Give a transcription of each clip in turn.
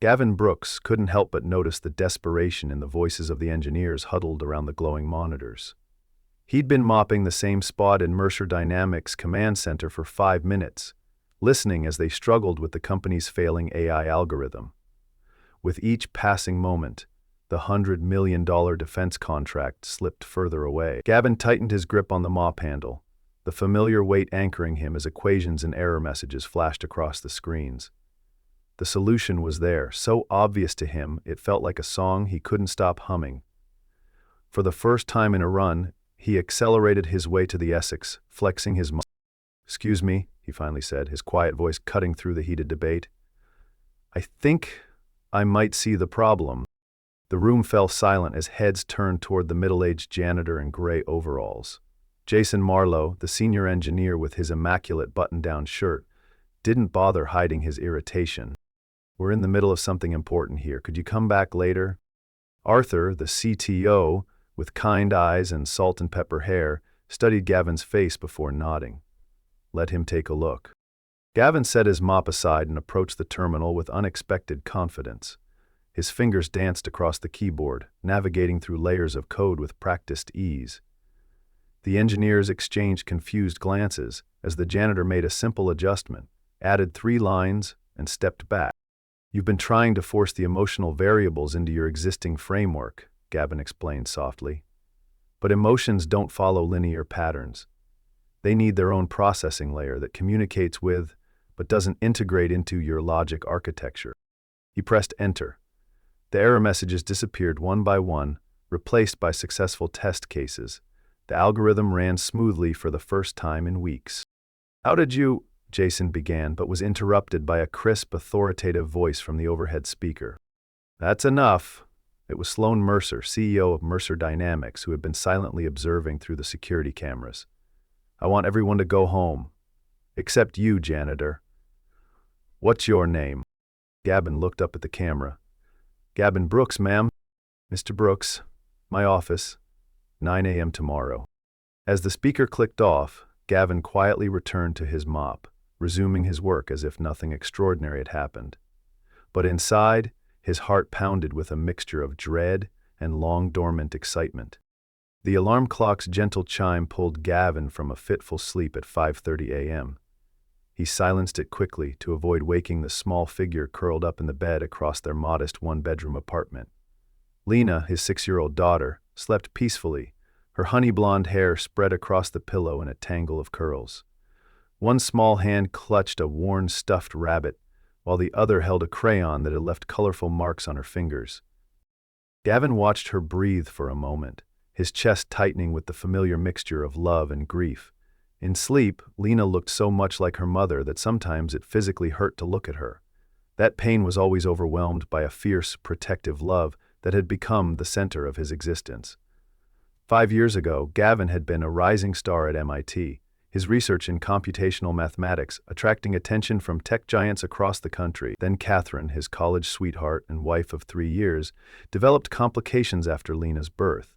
Gavin Brooks couldn't help but notice the desperation in the voices of the engineers huddled around the glowing monitors. He'd been mopping the same spot in Mercer Dynamics' command center for 5 minutes, listening as they struggled with the company's failing AI algorithm. With each passing moment, the $100 million defense contract slipped further away. Gavin tightened his grip on the mop handle, the familiar weight anchoring him as equations and error messages flashed across the screens. The solution was there, so obvious to him it felt like a song he couldn't stop humming. For the first time in a run, he accelerated his way to the Essex, flexing his muscles. "Excuse me," he finally said, his quiet voice cutting through the heated debate. "I think I might see the problem." The room fell silent as heads turned toward the middle-aged janitor in gray overalls. Jason Marlowe, the senior engineer with his immaculate button-down shirt, didn't bother hiding his irritation. "We're in the middle of something important here. Could you come back later?" Arthur, the CTO, with kind eyes and salt and pepper hair, studied Gavin's face before nodding. "Let him take a look." Gavin set his mop aside and approached the terminal with unexpected confidence. His fingers danced across the keyboard, navigating through layers of code with practiced ease. The engineers exchanged confused glances as the janitor made a simple adjustment, added 3 lines, and stepped back. "You've been trying to force the emotional variables into your existing framework," Gavin explained softly. "But emotions don't follow linear patterns. They need their own processing layer that communicates with, but doesn't integrate into your logic architecture." He pressed enter. The error messages disappeared one by one, replaced by successful test cases. The algorithm ran smoothly for the first time in weeks. "How did you—" Jason began, but was interrupted by a crisp, authoritative voice from the overhead speaker. "That's enough." It was Sloan Mercer, CEO of Mercer Dynamics, who had been silently observing through the security cameras. "I want everyone to go home. Except you, janitor." "What's your name?" Gavin looked up at the camera. "Gavin Brooks, ma'am." "Mr. Brooks, my office, 9 a.m. tomorrow." As the speaker clicked off, Gavin quietly returned to his mop, resuming his work as if nothing extraordinary had happened. But inside, his heart pounded with a mixture of dread and long-dormant excitement. The alarm clock's gentle chime pulled Gavin from a fitful sleep at 5:30 a.m. He silenced it quickly to avoid waking the small figure curled up in the bed across their modest one-bedroom apartment. Lena, his 6-year-old daughter, slept peacefully, her honey-blonde hair spread across the pillow in a tangle of curls. One small hand clutched a worn stuffed rabbit, while the other held a crayon that had left colorful marks on her fingers. Gavin watched her breathe for a moment, his chest tightening with the familiar mixture of love and grief. In sleep, Lena looked so much like her mother that sometimes it physically hurt to look at her. That pain was always overwhelmed by a fierce, protective love that had become the center of his existence. 5 years ago, Gavin had been a rising star at MIT, his research in computational mathematics attracting attention from tech giants across the country. Then Catherine, his college sweetheart and wife of 3 years, developed complications after Lena's birth.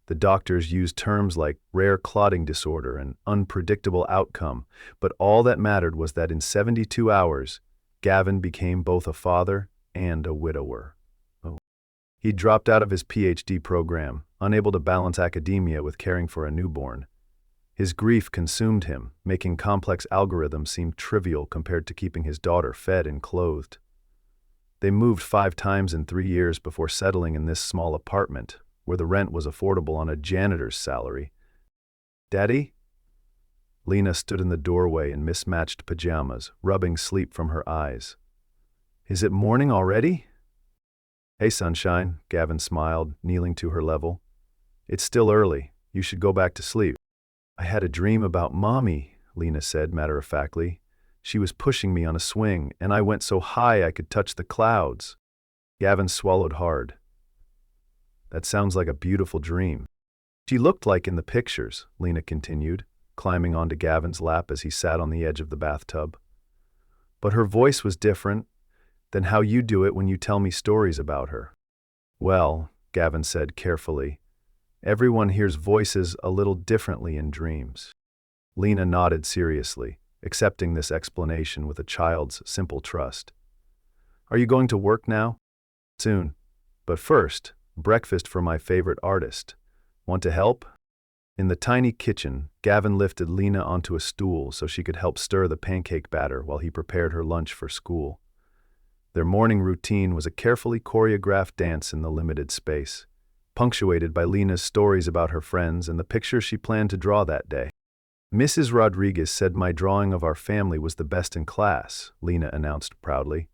The doctors used terms like rare clotting disorder and unpredictable outcome, but all that mattered was that in 72 hours, Gavin became both a father and a widower. He dropped out of his PhD program, unable to balance academia with caring for a newborn. His grief consumed him, making complex algorithms seem trivial compared to keeping his daughter fed and clothed. They moved 5 times in 3 years before settling in this small apartment, where the rent was affordable on a janitor's salary. "Daddy?" Lena stood in the doorway in mismatched pajamas, rubbing sleep from her eyes. "Is it morning already?" "Hey, sunshine," Gavin smiled, kneeling to her level. "It's still early. You should go back to sleep." "I had a dream about Mommy," Lena said matter-of-factly. "She was pushing me on a swing, and I went so high I could touch the clouds." Gavin swallowed hard. "That sounds like a beautiful dream." "She looked like in the pictures," Lena continued, climbing onto Gavin's lap as he sat on the edge of the bathtub. "But her voice was different than how you do it when you tell me stories about her." "Well," Gavin said carefully, "everyone hears voices a little differently in dreams." Lena nodded seriously, accepting this explanation with a child's simple trust. Are you going to work now? Soon. But first, breakfast for my favorite artist. Want to help? In the tiny kitchen, Gavin lifted Lena onto a stool so she could help stir the pancake batter while he prepared her lunch for school. Their morning routine was a carefully choreographed dance in the limited space, punctuated by Lena's stories about her friends and the pictures she planned to draw that day. Mrs. Rodriguez said my drawing of our family was the best in class, Lena announced proudly.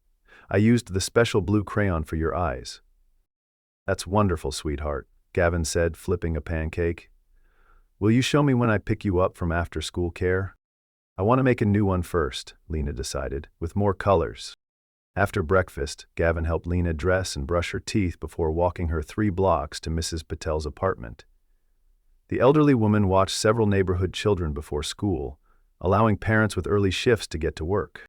I used the special blue crayon for your eyes. That's wonderful, sweetheart, Gavin said, flipping a pancake. Will you show me when I pick you up from after-school care? I want to make a new one first, Lena decided, with more colors. After breakfast, Gavin helped Lena dress and brush her teeth before walking her 3 blocks to Mrs. Patel's apartment. The elderly woman watched several neighborhood children before school, allowing parents with early shifts to get to work.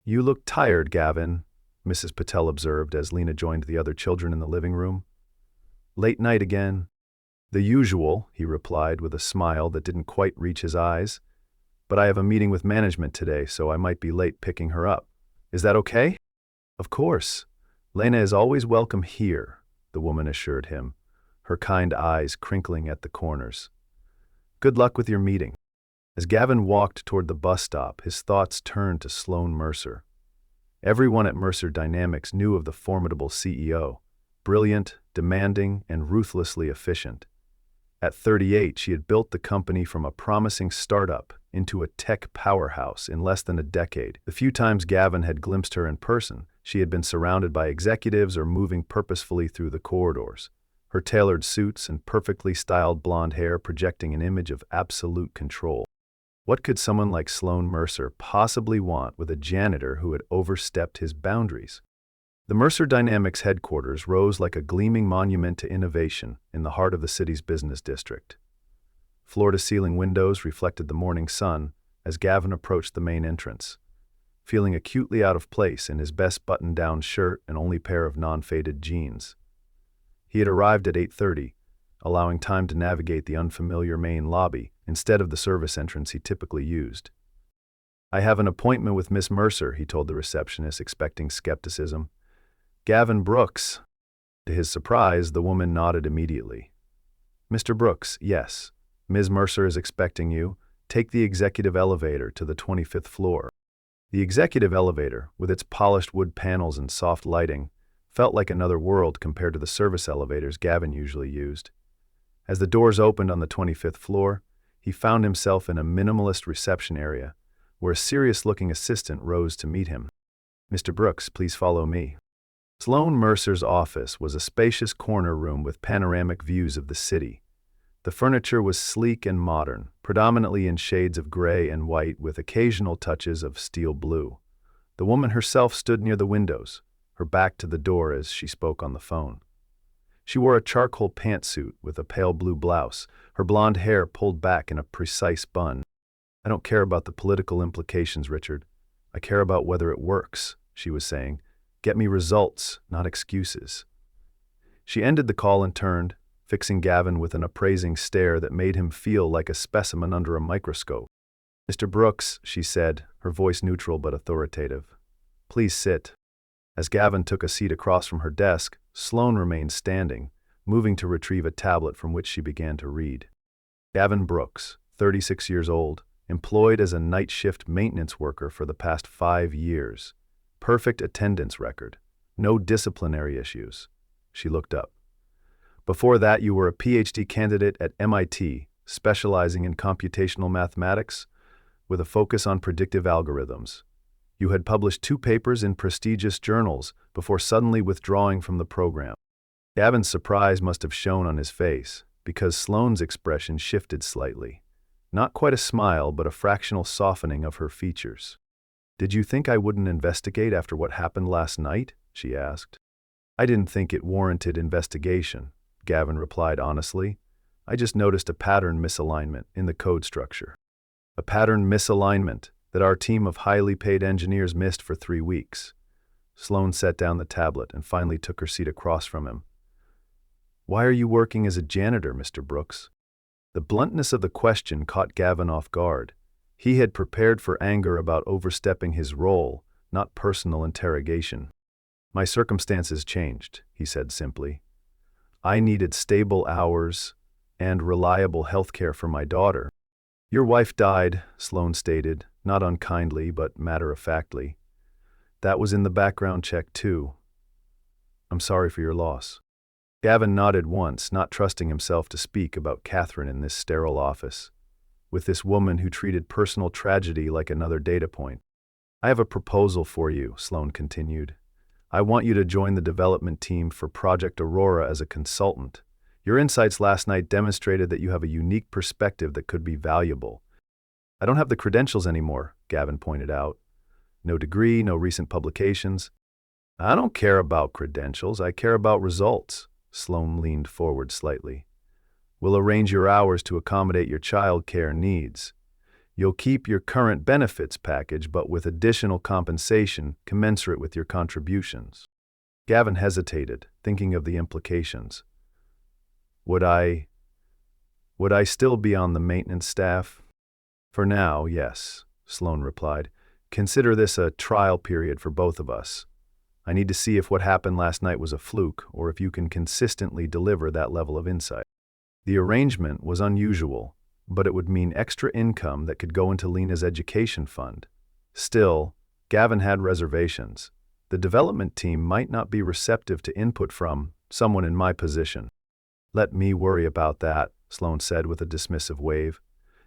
You look tired, Gavin, Mrs. Patel observed as Lena joined the other children in the living room. Late night again? The usual, he replied with a smile that didn't quite reach his eyes. But I have a meeting with management today, so I might be late picking her up. Is that okay? Of course. Lena is always welcome here, the woman assured him, her kind eyes crinkling at the corners. Good luck with your meeting. As Gavin walked toward the bus stop, his thoughts turned to Sloan Mercer. Everyone at Mercer Dynamics knew of the formidable CEO, brilliant, demanding, and ruthlessly efficient. At 38, she had built the company from a promising startup into a tech powerhouse in less than a decade. The few times Gavin had glimpsed her in person, she had been surrounded by executives or moving purposefully through the corridors, her tailored suits and perfectly styled blonde hair projecting an image of absolute control. What could someone like Sloan Mercer possibly want with a janitor who had overstepped his boundaries? The Mercer Dynamics headquarters rose like a gleaming monument to innovation in the heart of the city's business district. Floor-to-ceiling windows reflected the morning sun as Gavin approached the main entrance, feeling acutely out of place in his best button-down shirt and only pair of non-faded jeans. He had arrived at 8:30, allowing time to navigate the unfamiliar main lobby instead of the service entrance he typically used. I have an appointment with Miss Mercer, he told the receptionist, expecting skepticism. Gavin Brooks. To his surprise, the woman nodded immediately. Mr. Brooks, yes. Ms. Mercer is expecting you. Take the executive elevator to the 25th floor. The executive elevator, with its polished wood panels and soft lighting, felt like another world compared to the service elevators Gavin usually used. As the doors opened on the 25th floor, he found himself in a minimalist reception area, where a serious-looking assistant rose to meet him. Mr. Brooks, please follow me. Sloan Mercer's office was a spacious corner room with panoramic views of the city. The furniture was sleek and modern, predominantly in shades of gray and white with occasional touches of steel blue. The woman herself stood near the windows, her back to the door as she spoke on the phone. She wore a charcoal pantsuit with a pale blue blouse, her blonde hair pulled back in a precise bun. I don't care about the political implications, Richard. I care about whether it works, she was saying. Get me results, not excuses. She ended the call and turned, fixing Gavin with an appraising stare that made him feel like a specimen under a microscope. Mr. Brooks, she said, her voice neutral but authoritative. Please sit. As Gavin took a seat across from her desk, Sloan remained standing, moving to retrieve a tablet from which she began to read. Gavin Brooks, 36 years old, employed as a night shift maintenance worker for the past 5 years. Perfect attendance record. No disciplinary issues. She looked up. Before that, you were a PhD candidate at MIT, specializing in computational mathematics, with a focus on predictive algorithms. You had published 2 papers in prestigious journals before suddenly withdrawing from the program. Gavin's surprise must have shown on his face, because Sloane's expression shifted slightly. Not quite a smile, but a fractional softening of her features. Did you think I wouldn't investigate after what happened last night? She asked. I didn't think it warranted investigation, Gavin replied honestly. I just noticed a pattern misalignment in the code structure. A pattern misalignment that our team of highly paid engineers missed for 3 weeks. Sloan set down the tablet and finally took her seat across from him. Why are you working as a janitor, Mr. Brooks? The bluntness of the question caught Gavin off guard. He had prepared for anger about overstepping his role, not personal interrogation. My circumstances changed, he said simply. I needed stable hours and reliable health care for my daughter. Your wife died, Sloan stated, not unkindly but matter-of-factly. That was in the background check too. I'm sorry for your loss. Gavin nodded once, not trusting himself to speak about Catherine in this sterile office, with this woman who treated personal tragedy like another data point. I have a proposal for you, Sloan continued. I want you to join the development team for Project Aurora as a consultant. Your insights last night demonstrated that you have a unique perspective that could be valuable. I don't have the credentials anymore, Gavin pointed out. No degree, no recent publications. I don't care about credentials, I care about results. Sloan leaned forward slightly. We'll arrange your hours to accommodate your child care needs. You'll keep your current benefits package, but with additional compensation commensurate with your contributions. Gavin hesitated, thinking of the implications. Would I still be on the maintenance staff? For now, yes, Sloan replied. Consider this a trial period for both of us. I need to see if what happened last night was a fluke, or if you can consistently deliver that level of insight. The arrangement was unusual, but it would mean extra income that could go into Lena's education fund. Still, Gavin had reservations. The development team might not be receptive to input from someone in my position. Let me worry about that, Sloan said with a dismissive wave.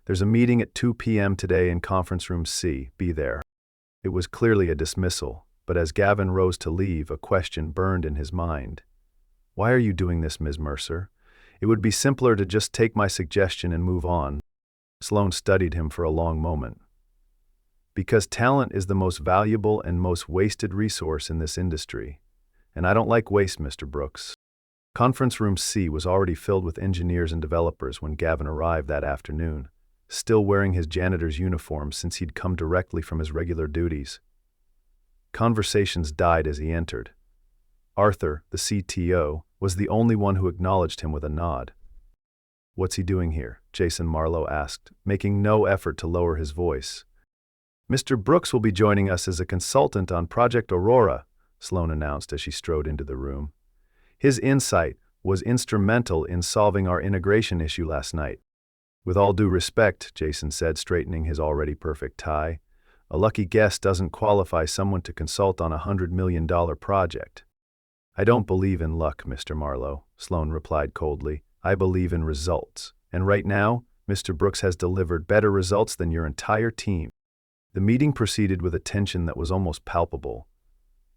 There's a meeting at 2 p.m. today in conference room C. Be there. It was clearly a dismissal, but as Gavin rose to leave, a question burned in his mind. Why are you doing this, Ms. Mercer? It would be simpler to just take my suggestion and move on. Sloan studied him for a long moment. Because talent is the most valuable and most wasted resource in this industry. And I don't like waste, Mr. Brooks. Conference room C was already filled with engineers and developers when Gavin arrived that afternoon, still wearing his janitor's uniform since he'd come directly from his regular duties. Conversations died as he entered. Arthur, the CTO, was the only one who acknowledged him with a nod. What's he doing here? Jason Marlowe asked, making no effort to lower his voice. Mr. Brooks will be joining us as a consultant on Project Aurora, Sloan announced as she strode into the room. His insight was instrumental in solving our integration issue last night. With all due respect, Jason said, straightening his already perfect tie, a lucky guess doesn't qualify someone to consult on a $100 million project. I don't believe in luck, Mr. Marlowe, Sloan replied coldly. I believe in results. And right now, Mr. Brooks has delivered better results than your entire team. The meeting proceeded with a tension that was almost palpable.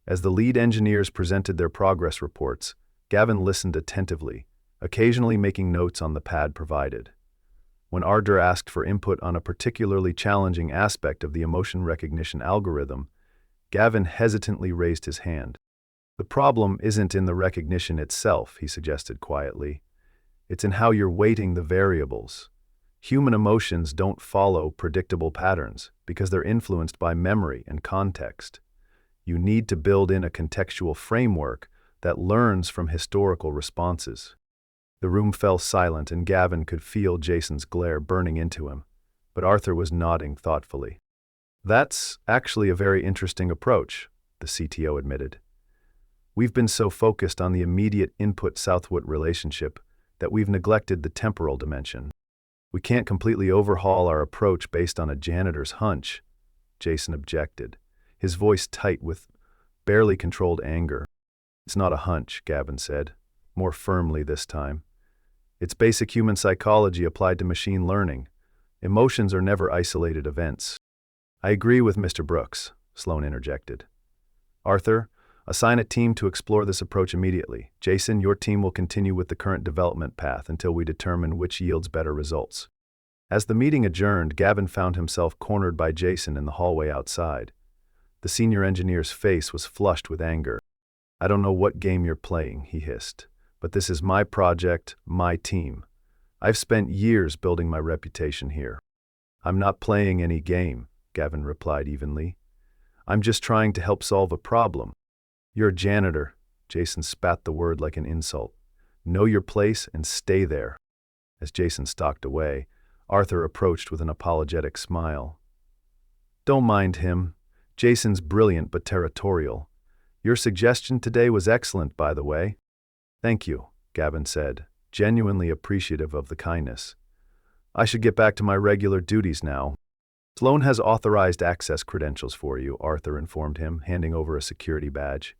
As the lead engineers presented their progress reports, Gavin listened attentively, occasionally making notes on the pad provided. When Arthur asked for input on a particularly challenging aspect of the emotion recognition algorithm, Gavin hesitantly raised his hand. The problem isn't in the recognition itself, he suggested quietly. It's in how you're weighting the variables. Human emotions don't follow predictable patterns because they're influenced by memory and context. You need to build in a contextual framework that learns from historical responses. The room fell silent and Gavin could feel Jason's glare burning into him, but Arthur was nodding thoughtfully. That's actually a very interesting approach, the CTO admitted. We've been so focused on the immediate input-output relationship that we've neglected the temporal dimension. We can't completely overhaul our approach based on a janitor's hunch, Jason objected, his voice tight with barely controlled anger. It's not a hunch, Gavin said, more firmly this time. It's basic human psychology applied to machine learning. Emotions are never isolated events. I agree with Mr. Brooks, Sloan interjected. Arthur, assign a team to explore this approach immediately. Jason, your team will continue with the current development path until we determine which yields better results. As the meeting adjourned, Gavin found himself cornered by Jason in the hallway outside. The senior engineer's face was flushed with anger. I don't know what game you're playing, he hissed, but this is my project, my team. I've spent years building my reputation here. I'm not playing any game, Gavin replied evenly. I'm just trying to help solve a problem. You're a janitor, Jason spat the word like an insult. Know your place and stay there. As Jason stalked away, Arthur approached with an apologetic smile. Don't mind him. Jason's brilliant but territorial. Your suggestion today was excellent, by the way. Thank you, Gavin said, genuinely appreciative of the kindness. I should get back to my regular duties now. Sloan has authorized access credentials for you, Arthur informed him, handing over a security badge.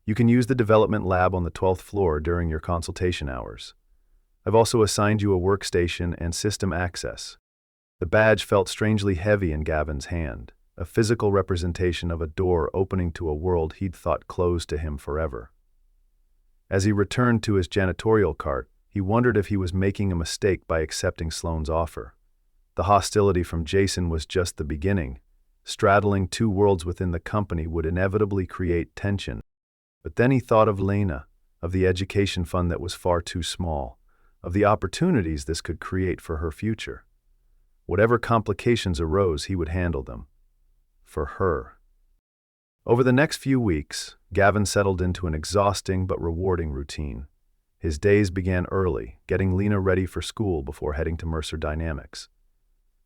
You can use the development lab on the 12th floor during your consultation hours. I've also assigned you a workstation and system access. The badge felt strangely heavy in Gavin's hand, a physical representation of a door opening to a world he'd thought closed to him forever. As he returned to his janitorial cart, he wondered if he was making a mistake by accepting Sloan's offer. The hostility from Jason was just the beginning. Straddling two worlds within the company would inevitably create tension. But then he thought of Lena, of the education fund that was far too small, of the opportunities this could create for her future. Whatever complications arose, he would handle them. For her. Over the next few weeks, Gavin settled into an exhausting but rewarding routine. His days began early, getting Lena ready for school before heading to Mercer Dynamics.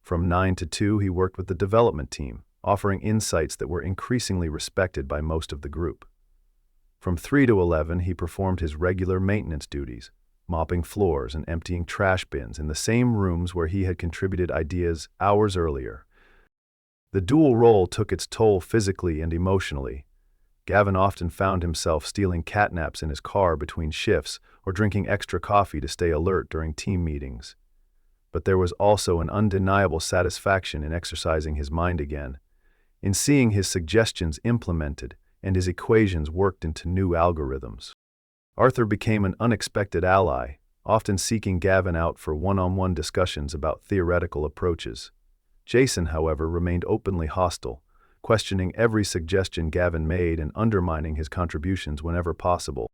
From 9 to 2, he worked with the development team, offering insights that were increasingly respected by most of the group. From 3 to 11, he performed his regular maintenance duties, mopping floors and emptying trash bins in the same rooms where he had contributed ideas hours earlier. The dual role took its toll physically and emotionally. Gavin often found himself stealing catnaps in his car between shifts or drinking extra coffee to stay alert during team meetings. But there was also an undeniable satisfaction in exercising his mind again, in seeing his suggestions implemented and his equations worked into new algorithms. Arthur became an unexpected ally, often seeking Gavin out for one-on-one discussions about theoretical approaches. Jason, however, remained openly hostile, questioning every suggestion Gavin made and undermining his contributions whenever possible.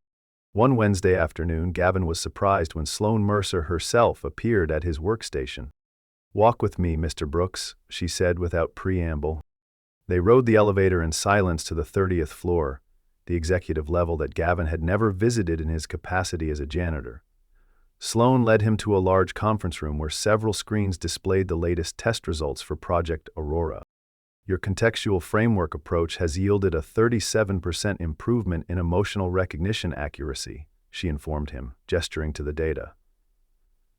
One Wednesday afternoon, Gavin was surprised when Sloan Mercer herself appeared at his workstation. "Walk with me, Mr. Brooks," she said without preamble. They rode the elevator in silence to the 30th floor, the executive level that Gavin had never visited in his capacity as a janitor. Sloan led him to a large conference room where several screens displayed the latest test results for Project Aurora. "Your contextual framework approach has yielded a 37% improvement in emotional recognition accuracy," she informed him, gesturing to the data.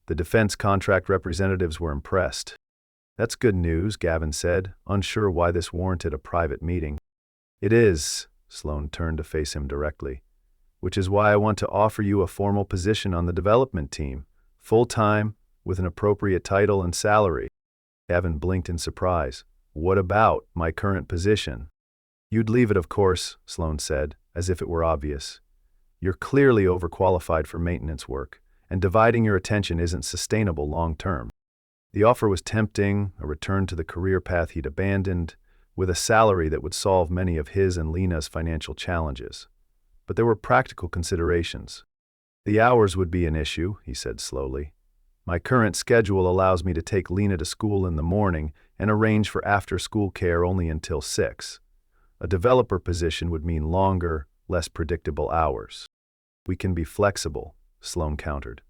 The defense contract representatives were impressed. "That's good news," Gavin said, unsure why this warranted a private meeting. "It is," Sloan turned to face him directly, "which is why I want to offer you a formal position on the development team, full-time, with an appropriate title and salary." Gavin blinked in surprise. "What about my current position?" "You'd leave it, of course," Sloan said, as if it were obvious. "You're clearly overqualified for maintenance work, and dividing your attention isn't sustainable long-term." The offer was tempting, a return to the career path he'd abandoned, with a salary that would solve many of his and Lena's financial challenges. But there were practical considerations. "The hours would be an issue," he said slowly. "My current schedule allows me to take Lena to school in the morning and arrange for after-school care only until 6. A developer position would mean longer, less predictable hours." "We can be flexible," Sloan countered.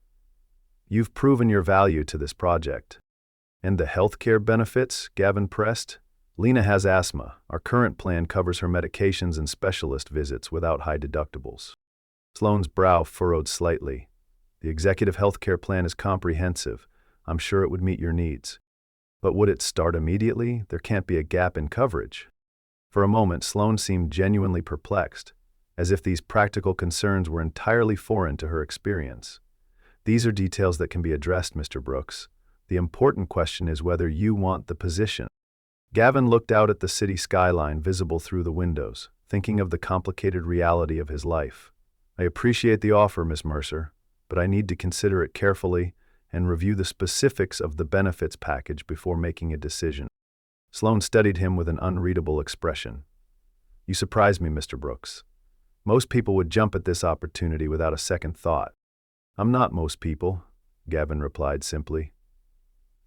"You've proven your value to this project." "And the healthcare benefits?" Gavin pressed. "Lena has asthma. Our current plan covers her medications and specialist visits without high deductibles." Sloan's brow furrowed slightly. "The executive healthcare plan is comprehensive. I'm sure it would meet your needs. But would it start immediately? There can't be a gap in coverage." For a moment, Sloan seemed genuinely perplexed, as if these practical concerns were entirely foreign to her experience. "These are details that can be addressed, Mr. Brooks. The important question is whether you want the position." Gavin looked out at the city skyline visible through the windows, thinking of the complicated reality of his life. "I appreciate the offer, Miss Mercer, but I need to consider it carefully and review the specifics of the benefits package before making a decision." Sloan studied him with an unreadable expression. "You surprise me, Mr. Brooks. Most people would jump at this opportunity without a second thought." "I'm not most people," Gavin replied simply.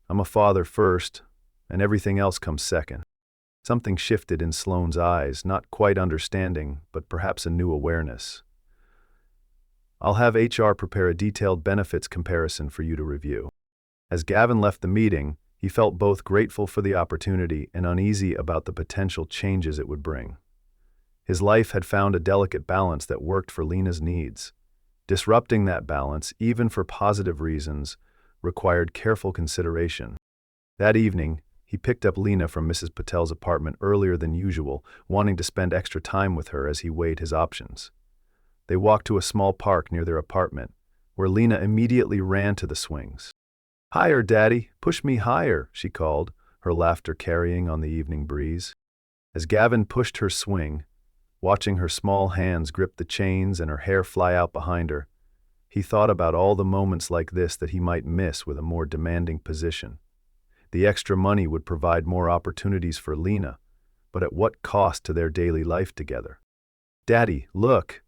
"I'm a father first, and everything else comes second." Something shifted in Sloan's eyes, not quite understanding, but perhaps a new awareness. "I'll have HR prepare a detailed benefits comparison for you to review." As Gavin left the meeting, he felt both grateful for the opportunity and uneasy about the potential changes it would bring. His life had found a delicate balance that worked for Lena's needs. Disrupting that balance, even for positive reasons, required careful consideration. That evening, he picked up Lena from Mrs. Patel's apartment earlier than usual, wanting to spend extra time with her as he weighed his options. They walked to a small park near their apartment, where Lena immediately ran to the swings. "Higher, Daddy, push me higher," she called, her laughter carrying on the evening breeze. As Gavin pushed her swing, watching her small hands grip the chains and her hair fly out behind her, he thought about all the moments like this that he might miss with a more demanding position. The extra money would provide more opportunities for Lena, but at what cost to their daily life together? "Daddy, look!"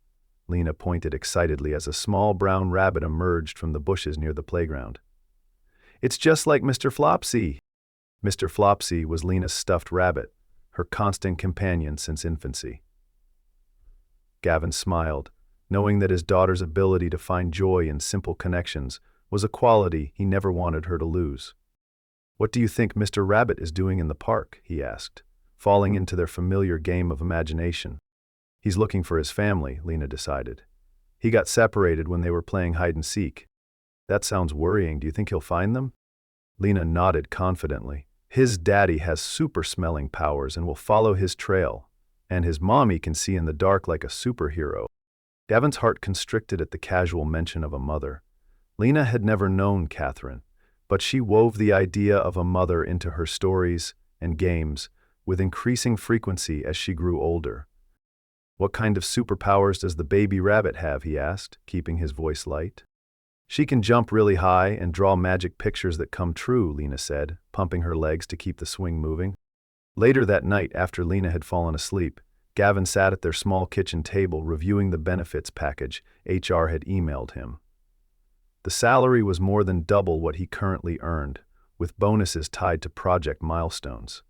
Lena pointed excitedly as a small brown rabbit emerged from the bushes near the playground. "It's just like Mr. Flopsy." Mr. Flopsy was Lena's stuffed rabbit, her constant companion since infancy. Gavin smiled, knowing that his daughter's ability to find joy in simple connections was a quality he never wanted her to lose. "What do you think Mr. Rabbit is doing in the park?" he asked, falling into their familiar game of imagination. "He's looking for his family," Lena decided. "He got separated when they were playing hide-and-seek." "That sounds worrying. Do you think he'll find them?" Lena nodded confidently. "His daddy has super-smelling powers and will follow his trail, and his mommy can see in the dark like a superhero." Gavin's heart constricted at the casual mention of a mother. Lena had never known Catherine, but she wove the idea of a mother into her stories and games with increasing frequency as she grew older. "What kind of superpowers does the baby rabbit have?" he asked, keeping his voice light. "She can jump really high and draw magic pictures that come true," Lena said, pumping her legs to keep the swing moving. Later that night, after Lena had fallen asleep, Gavin sat at their small kitchen table reviewing the benefits package HR had emailed him. The salary was more than double what he currently earned, with bonuses tied to project milestones.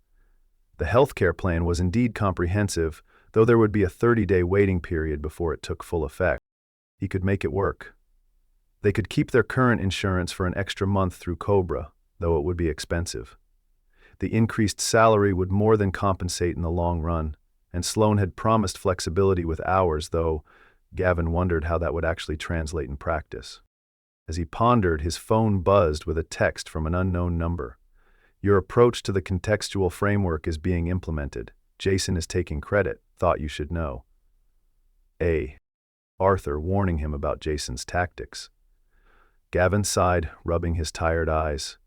The healthcare plan was indeed comprehensive, though there would be a 30-day waiting period before it took full effect. He could make it work. They could keep their current insurance for an extra month through Cobra, though it would be expensive. The increased salary would more than compensate in the long run, and Sloan had promised flexibility with hours, though Gavin wondered how that would actually translate in practice. As he pondered, his phone buzzed with a text from an unknown number. "Your approach to the contextual framework is being implemented. Jason is taking credit. Thought you should know." Arthur warning him about Jason's tactics. Gavin sighed, rubbing his tired eyes.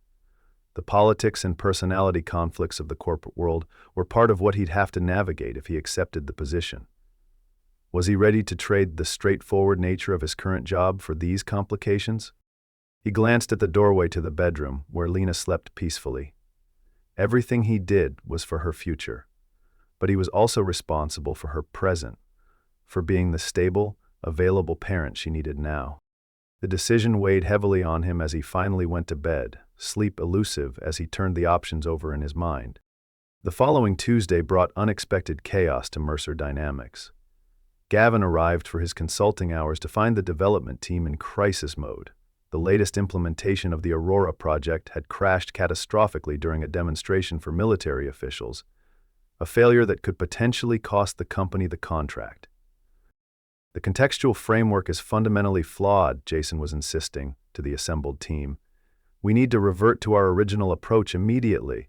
The politics and personality conflicts of the corporate world were part of what he'd have to navigate if he accepted the position. Was he ready to trade the straightforward nature of his current job for these complications? He glanced at the doorway to the bedroom, where Lena slept peacefully. Everything he did was for her future, but he was also responsible for her present, for being the stable, available parent she needed now. The decision weighed heavily on him as he finally went to bed, sleep elusive as he turned the options over in his mind. The following Tuesday brought unexpected chaos to Mercer Dynamics. Gavin arrived for his consulting hours to find the development team in crisis mode. The latest implementation of the Aurora project had crashed catastrophically during a demonstration for military officials, a failure that could potentially cost the company the contract. "The contextual framework is fundamentally flawed," Jason was insisting to the assembled team. "We need to revert to our original approach immediately."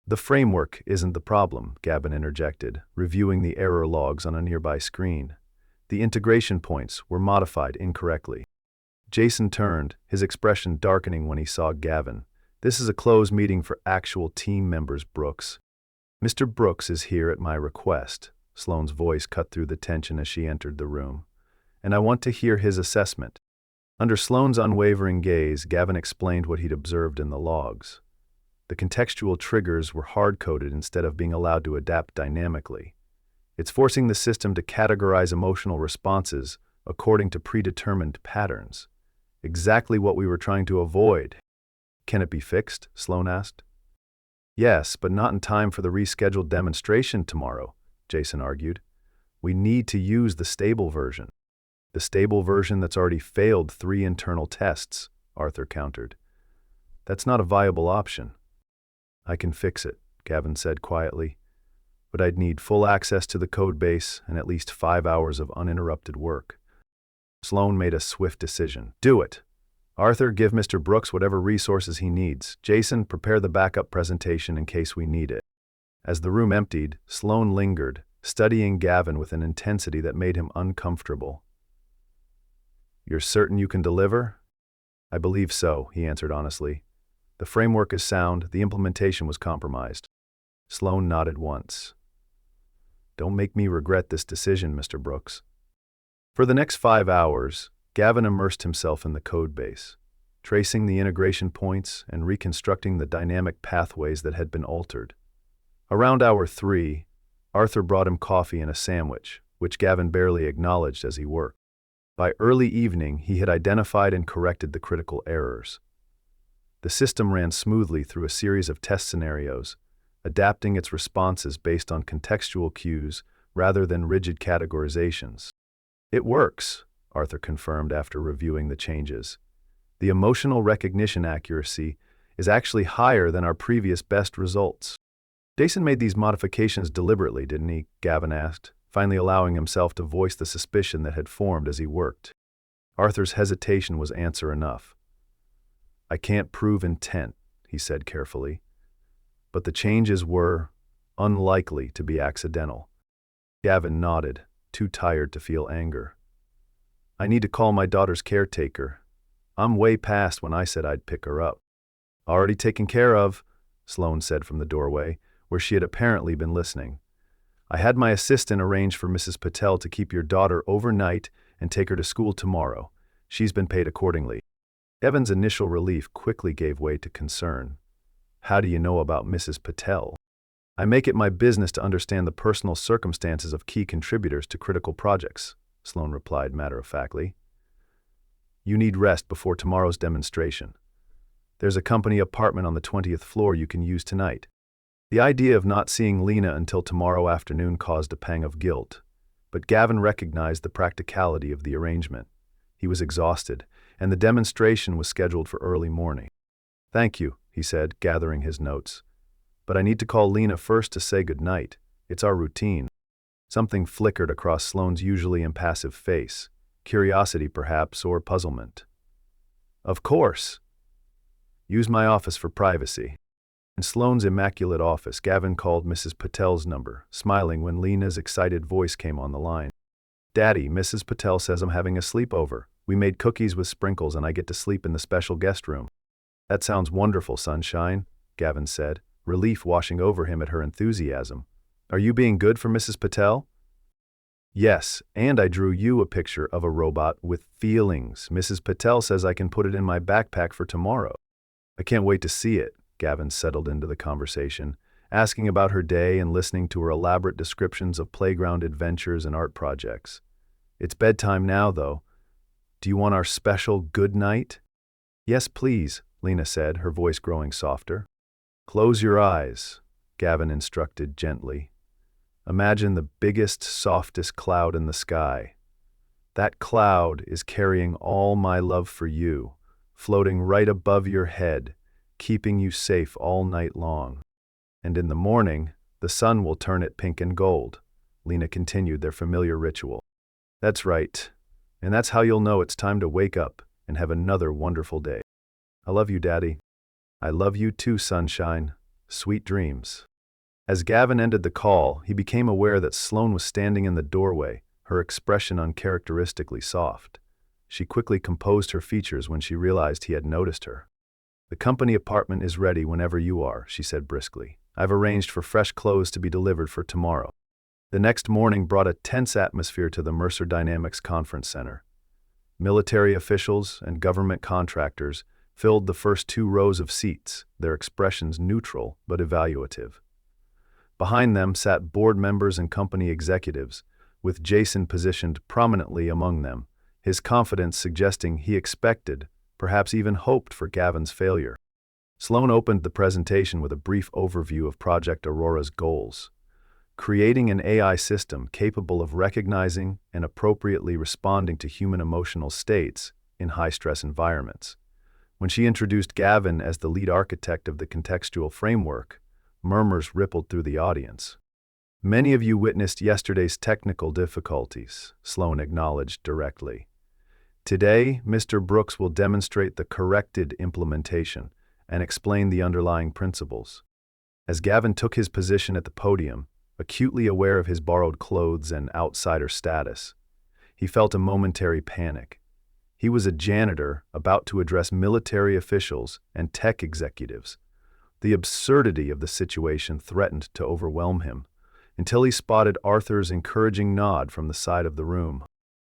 "The framework isn't the problem," Gavin interjected, reviewing the error logs on a nearby screen. "The integration points were modified incorrectly." Jason turned, his expression darkening when he saw Gavin. "This is a closed meeting for actual team members, Brooks." "Mr. Brooks is here at my request." Sloane's voice cut through the tension as she entered the room. "And I want to hear his assessment." Under Sloane's unwavering gaze, Gavin explained what he'd observed in the logs. The contextual triggers were hard-coded instead of being allowed to adapt dynamically. It's forcing the system to categorize emotional responses according to predetermined patterns. Exactly what we were trying to avoid. "Can it be fixed?" Sloane asked. "Yes, but not in time for the rescheduled demonstration tomorrow," Jason argued. "We need to use the stable version." "The stable version that's already failed 3 internal tests," Arthur countered. "That's not a viable option." "I can fix it," Gavin said quietly. but I'd need full access to the code base and at least 5 hours of uninterrupted work. Sloan made a swift decision. Do it. Arthur, give Mr. Brooks whatever resources he needs. Jason, prepare the backup presentation in case we need it. As the room emptied, Sloan lingered, studying Gavin with an intensity that made him uncomfortable. You're certain you can deliver? I believe so, he answered honestly. The framework is sound, the implementation was compromised. Sloan nodded once. Don't make me regret this decision, Mr. Brooks. For the next 5 hours, Gavin immersed himself in the code base, tracing the integration points and reconstructing the dynamic pathways that had been altered. Around hour 3, Arthur brought him coffee and a sandwich, which Gavin barely acknowledged as he worked. By early evening, he had identified and corrected the critical errors. The system ran smoothly through a series of test scenarios, adapting its responses based on contextual cues rather than rigid categorizations. It works, Arthur confirmed after reviewing the changes. The emotional recognition accuracy is actually higher than our previous best results. Jason made these modifications deliberately, didn't he? Gavin asked, finally allowing himself to voice the suspicion that had formed as he worked. Arthur's hesitation was answer enough. I can't prove intent, he said carefully, but the changes were unlikely to be accidental. Gavin nodded, too tired to feel anger. I need to call my daughter's caretaker. I'm way past when I said I'd pick her up. Already taken care of, Sloan said from the doorway, where she had apparently been listening. I had my assistant arrange for Mrs. Patel to keep your daughter overnight and take her to school tomorrow. She's been paid accordingly. Evan's initial relief quickly gave way to concern. How do you know about Mrs. Patel? I make it my business to understand the personal circumstances of key contributors to critical projects, Sloan replied matter-of-factly. You need rest before tomorrow's demonstration. There's a company apartment on the 20th floor you can use tonight. The idea of not seeing Lena until tomorrow afternoon caused a pang of guilt, but Gavin recognized the practicality of the arrangement. He was exhausted, and the demonstration was scheduled for early morning. Thank you, he said, gathering his notes. But I need to call Lena first to say goodnight. It's our routine. Something flickered across Sloan's usually impassive face, curiosity perhaps, or puzzlement. Of course. Use my office for privacy. In Sloan's immaculate office, Gavin called Mrs. Patel's number, smiling when Lena's excited voice came on the line. Daddy, Mrs. Patel says I'm having a sleepover. We made cookies with sprinkles and I get to sleep in the special guest room. That sounds wonderful, sunshine, Gavin said, relief washing over him at her enthusiasm. Are you being good for Mrs. Patel? Yes, and I drew you a picture of a robot with feelings. Mrs. Patel says I can put it in my backpack for tomorrow. I can't wait to see it. Gavin settled into the conversation, asking about her day and listening to her elaborate descriptions of playground adventures and art projects. It's bedtime now, though. Do you want our special good night? Yes, please, Lena said, her voice growing softer. Close your eyes, Gavin instructed gently. Imagine the biggest, softest cloud in the sky. That cloud is carrying all my love for you, floating right above your head, keeping you safe all night long. And in the morning, the sun will turn it pink and gold. Lena continued their familiar ritual. That's right. And that's how you'll know it's time to wake up and have another wonderful day. I love you, Daddy. I love you too, sunshine. Sweet dreams. As Gavin ended the call, he became aware that Sloan was standing in the doorway, her expression uncharacteristically soft. She quickly composed her features when she realized he had noticed her. The company apartment is ready whenever you are, she said briskly. I've arranged for fresh clothes to be delivered for tomorrow. The next morning brought a tense atmosphere to the Mercer Dynamics Conference Center. Military officials and government contractors filled the first 2 rows of seats, their expressions neutral but evaluative. Behind them sat board members and company executives, with Jason positioned prominently among them, his confidence suggesting he expected, perhaps even hoped for Gavin's failure. Sloan opened the presentation with a brief overview of Project Aurora's goals, creating an AI system capable of recognizing and appropriately responding to human emotional states in high-stress environments. When she introduced Gavin as the lead architect of the contextual framework, murmurs rippled through the audience. Many of you witnessed yesterday's technical difficulties, Sloan acknowledged directly. Today, Mr. Brooks will demonstrate the corrected implementation and explain the underlying principles. As Gavin took his position at the podium, acutely aware of his borrowed clothes and outsider status, he felt a momentary panic. He was a janitor about to address military officials and tech executives. The absurdity of the situation threatened to overwhelm him, until he spotted Arthur's encouraging nod from the side of the room.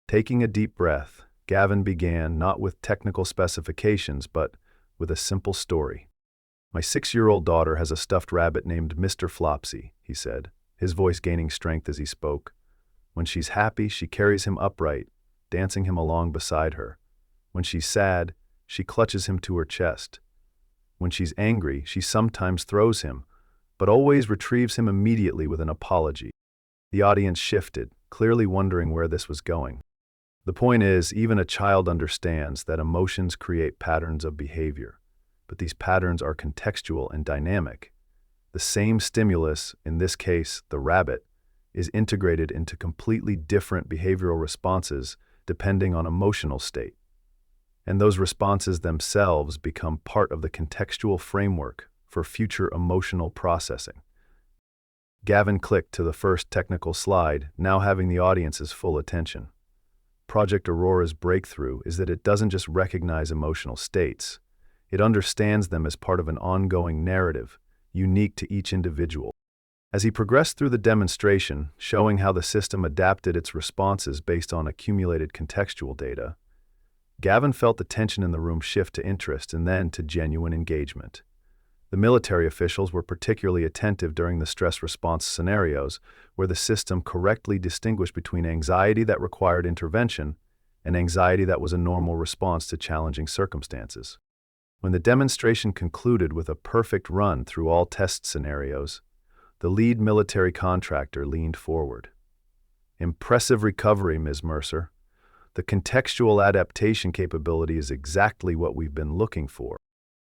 Taking a deep breath, Gavin began not with technical specifications, but with a simple story. "My 6-year-old daughter has a stuffed rabbit named Mr. Flopsy," he said, his voice gaining strength as he spoke. "When she's happy, she carries him upright, dancing him along beside her. When she's sad, she clutches him to her chest. When she's angry, she sometimes throws him, but always retrieves him immediately with an apology." The audience shifted, clearly wondering where this was going. The point is, even a child understands that emotions create patterns of behavior, but these patterns are contextual and dynamic. The same stimulus, in this case, the rabbit, is integrated into completely different behavioral responses depending on emotional state. And those responses themselves become part of the contextual framework for future emotional processing. Gavin clicked to the first technical slide, now having the audience's full attention. Project Aurora's breakthrough is that it doesn't just recognize emotional states, it understands them as part of an ongoing narrative, unique to each individual. As he progressed through the demonstration, showing how the system adapted its responses based on accumulated contextual data, Gavin felt the tension in the room shift to interest and then to genuine engagement. The military officials were particularly attentive during the stress response scenarios, where the system correctly distinguished between anxiety that required intervention and anxiety that was a normal response to challenging circumstances. When the demonstration concluded with a perfect run through all test scenarios, the lead military contractor leaned forward. "Impressive recovery, Ms. Mercer. The contextual adaptation capability is exactly what we've been looking for."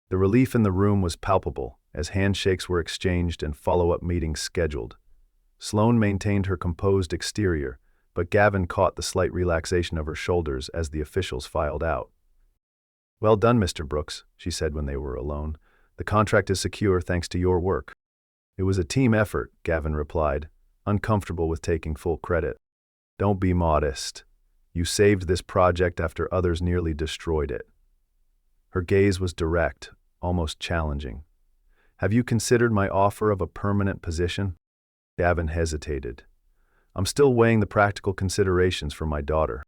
The relief in the room was palpable as handshakes were exchanged and follow-up meetings scheduled. Sloan maintained her composed exterior, but Gavin caught the slight relaxation of her shoulders as the officials filed out. "Well done, Mr. Brooks," she said when they were alone. "The contract is secure thanks to your work." "It was a team effort," Gavin replied, uncomfortable with taking full credit. "Don't be modest. You saved this project after others nearly destroyed it." Her gaze was direct, almost challenging. "Have you considered my offer of a permanent position?" Gavin hesitated. "I'm still weighing the practical considerations for my daughter."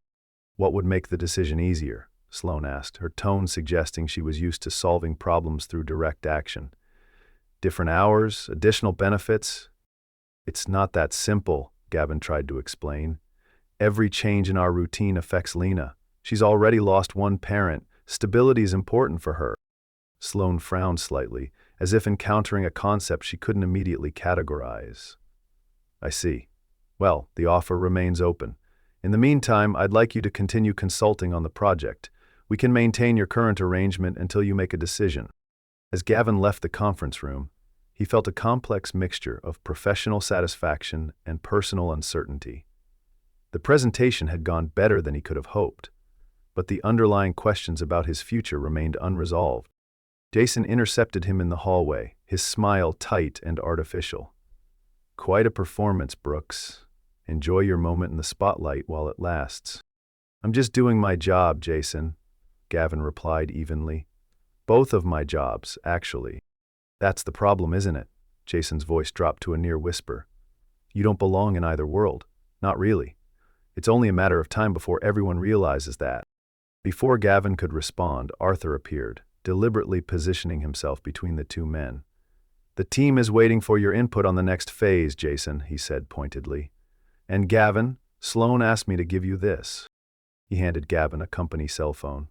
"What would make the decision easier?" Sloan asked, her tone suggesting she was used to solving problems through direct action. "Different hours, additional benefits?" "It's not that simple," Gavin tried to explain. "Every change in our routine affects Lena. She's already lost one parent. Stability is important for her." Sloan frowned slightly, as if encountering a concept she couldn't immediately categorize. "I see. Well, the offer remains open. In the meantime, I'd like you to continue consulting on the project. We can maintain your current arrangement until you make a decision." As Gavin left the conference room, he felt a complex mixture of professional satisfaction and personal uncertainty. The presentation had gone better than he could have hoped, but the underlying questions about his future remained unresolved. Jason intercepted him in the hallway, his smile tight and artificial. "Quite a performance, Brooks. Enjoy your moment in the spotlight while it lasts." "I'm just doing my job, Jason," Gavin replied evenly. "Both of my jobs, actually." "That's the problem, isn't it?" Jason's voice dropped to a near whisper. "You don't belong in either world. Not really. It's only a matter of time before everyone realizes that." Before Gavin could respond, Arthur appeared, deliberately positioning himself between the two men. "The team is waiting for your input on the next phase, Jason," he said pointedly. "And Gavin, Sloan asked me to give you this." He handed Gavin a company cell phone.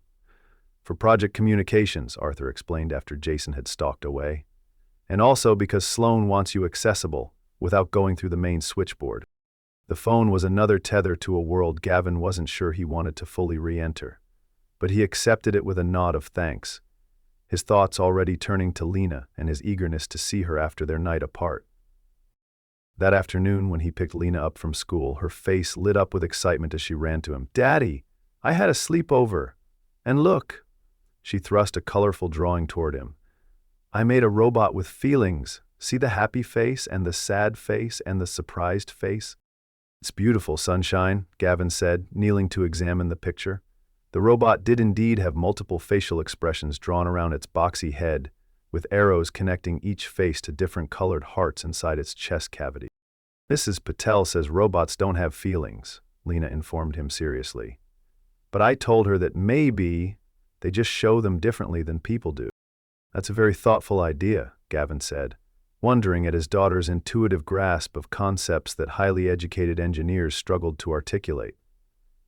"For project communications," Arthur explained after Jason had stalked away. "And also because Sloan wants you accessible, without going through the main switchboard." The phone was another tether to a world Gavin wasn't sure he wanted to fully re-enter, but he accepted it with a nod of thanks, his thoughts already turning to Lena and his eagerness to see her after their night apart. That afternoon, when he picked Lena up from school, her face lit up with excitement as she ran to him. "Daddy, I had a sleepover. And look." She thrust a colorful drawing toward him. "I made a robot with feelings. See the happy face and the sad face and the surprised face?" "It's beautiful, sunshine," Gavin said, kneeling to examine the picture. The robot did indeed have multiple facial expressions drawn around its boxy head, with arrows connecting each face to different colored hearts inside its chest cavity. "Mrs. Patel says robots don't have feelings," Lena informed him seriously. "But I told her that maybe they just show them differently than people do." "That's a very thoughtful idea," Gavin said, wondering at his daughter's intuitive grasp of concepts that highly educated engineers struggled to articulate.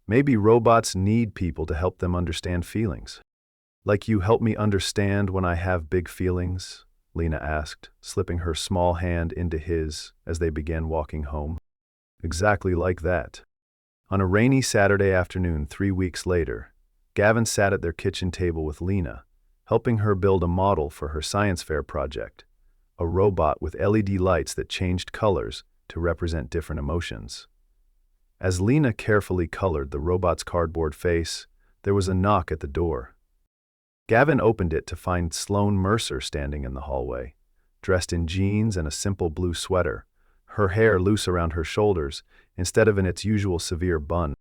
"Maybe robots need people to help them understand feelings." "Like you help me understand when I have big feelings?" Lena asked, slipping her small hand into his as they began walking home. "Exactly like that." On a rainy Saturday afternoon 3 weeks later, Gavin sat at their kitchen table with Lena, helping her build a model for her science fair project, a robot with LED lights that changed colors to represent different emotions. As Lena carefully colored the robot's cardboard face, there was a knock at the door. Gavin opened it to find Sloane Mercer standing in the hallway, dressed in jeans and a simple blue sweater, her hair loose around her shoulders instead of in its usual severe bun.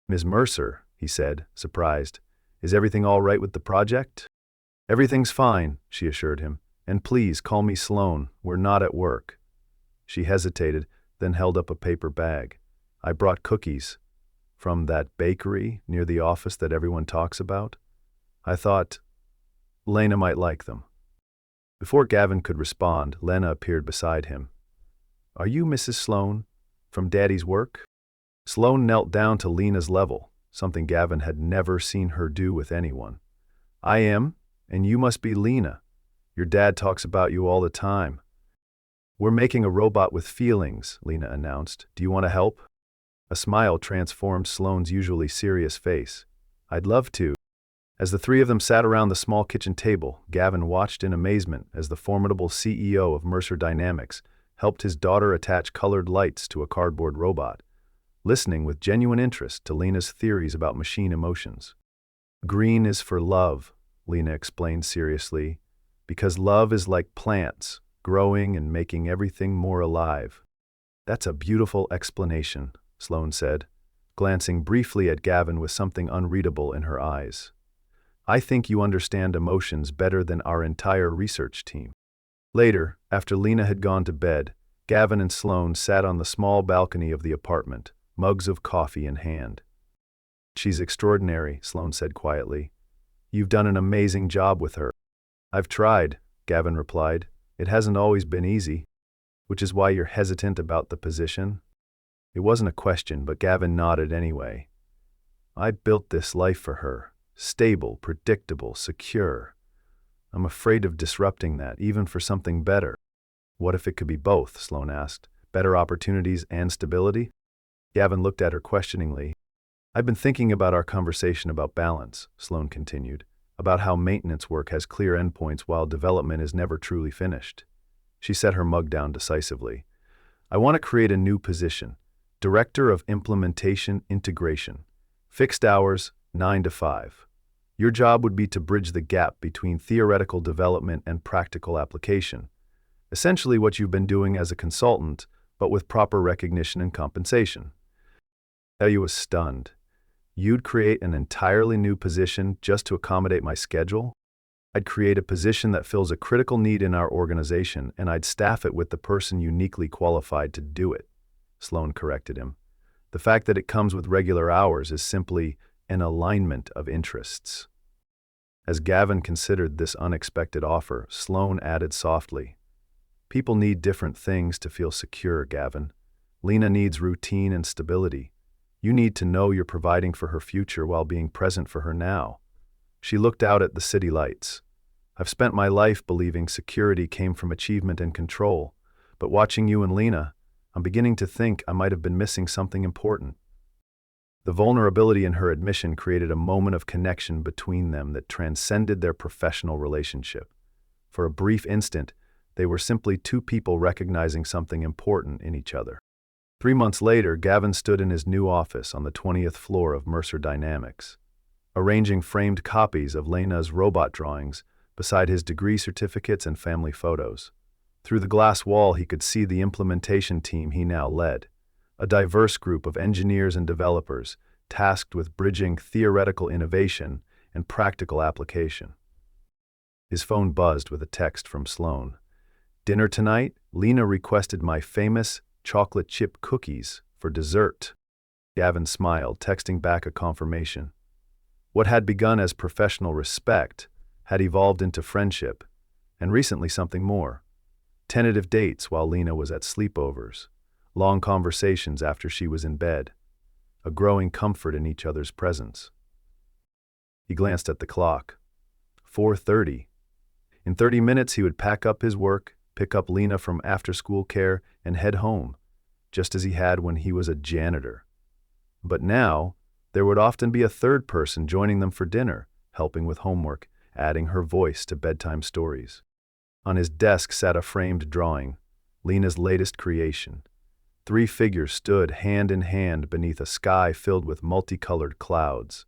"Ms. Mercer," he said, surprised, "is everything all right with the project?" "Everything's fine," she assured him, "and please call me Sloane, we're not at work." She hesitated, then held up a paper bag. "I brought cookies from that bakery near the office that everyone talks about. I thought Lena might like them." Before Gavin could respond, Lena appeared beside him. "Are you Mrs. Sloane, from Daddy's work?" Sloane knelt down to Lena's level, something Gavin had never seen her do with anyone. "I am, and you must be Lena. Your dad talks about you all the time." "We're making a robot with feelings," Lena announced. "Do you want to help?" A smile transformed Sloane's usually serious face. "I'd love to." As the three of them sat around the small kitchen table, Gavin watched in amazement as the formidable CEO of Mercer Dynamics helped his daughter attach colored lights to a cardboard robot, listening with genuine interest to Lena's theories about machine emotions. "Green is for love," Lena explained seriously, "because love is like plants, growing and making everything more alive." "That's a beautiful explanation," Sloane said, glancing briefly at Gavin with something unreadable in her eyes. "I think you understand emotions better than our entire research team." Later, after Lena had gone to bed, Gavin and Sloane sat on the small balcony of the apartment, mugs of coffee in hand. "She's extraordinary," Sloane said quietly. "You've done an amazing job with her." "I've tried," Gavin replied. "It hasn't always been easy." "Which is why you're hesitant about the position?" It wasn't a question, but Gavin nodded anyway. "I built this life for her. Stable, predictable, secure. I'm afraid of disrupting that, even for something better." "What if it could be both?" Sloane asked. "Better opportunities and stability?" Gavin looked at her questioningly. "I've been thinking about our conversation about balance," Sloane continued, "about how maintenance work has clear endpoints while development is never truly finished." She set her mug down decisively. "I want to create a new position, Director of Implementation Integration. Fixed hours, 9 to 5. Your job would be to bridge the gap between theoretical development and practical application. Essentially what you've been doing as a consultant, but with proper recognition and compensation." Elia was stunned. "You'd create an entirely new position just to accommodate my schedule?" "I'd create a position that fills a critical need in our organization, and I'd staff it with the person uniquely qualified to do it," Sloane corrected him. "The fact that it comes with regular hours is simply an alignment of interests." As Gavin considered this unexpected offer, Sloane added softly, "People need different things to feel secure, Gavin. Lena needs routine and stability. You need to know you're providing for her future while being present for her now." She looked out at the city lights. "I've spent my life believing security came from achievement and control, but watching you and Lena, I'm beginning to think I might have been missing something important." The vulnerability in her admission created a moment of connection between them that transcended their professional relationship. For a brief instant, They were simply two people recognizing something important in each other. 3 months later, Gavin stood in his new office on the 20th floor of Mercer Dynamics, arranging framed copies of Lena's robot drawings beside his degree certificates and family photos. Through the glass wall, he could see the implementation team he now led, a diverse group of engineers and developers tasked with bridging theoretical innovation and practical application. His phone buzzed with a text from Sloan. "Dinner tonight? Lena requested my famous chocolate chip cookies for dessert." Gavin smiled, texting back a confirmation. What had begun as professional respect had evolved into friendship, and recently something more. Tentative dates while Lena was at sleepovers, long conversations after she was in bed, a growing comfort in each other's presence. He glanced at the clock. 4:30. In 30 minutes he would pack up his work, pick up Lena from after-school care, and head home, just as he had when he was a janitor. But now, there would often be a third person joining them for dinner, helping with homework, adding her voice to bedtime stories. On his desk sat a framed drawing, Lena's latest creation. 3 figures stood hand in hand beneath a sky filled with multicolored clouds.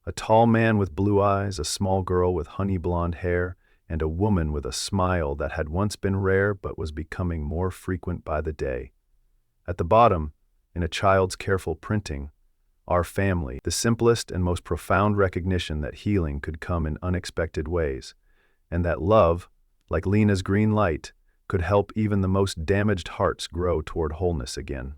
A tall man with blue eyes, a small girl with honey blonde hair, and a woman with a smile that had once been rare but was becoming more frequent by the day. At the bottom, in a child's careful printing, "Our family," the simplest and most profound recognition that healing could come in unexpected ways, and that love, like Lena's green light, could help even the most damaged hearts grow toward wholeness again.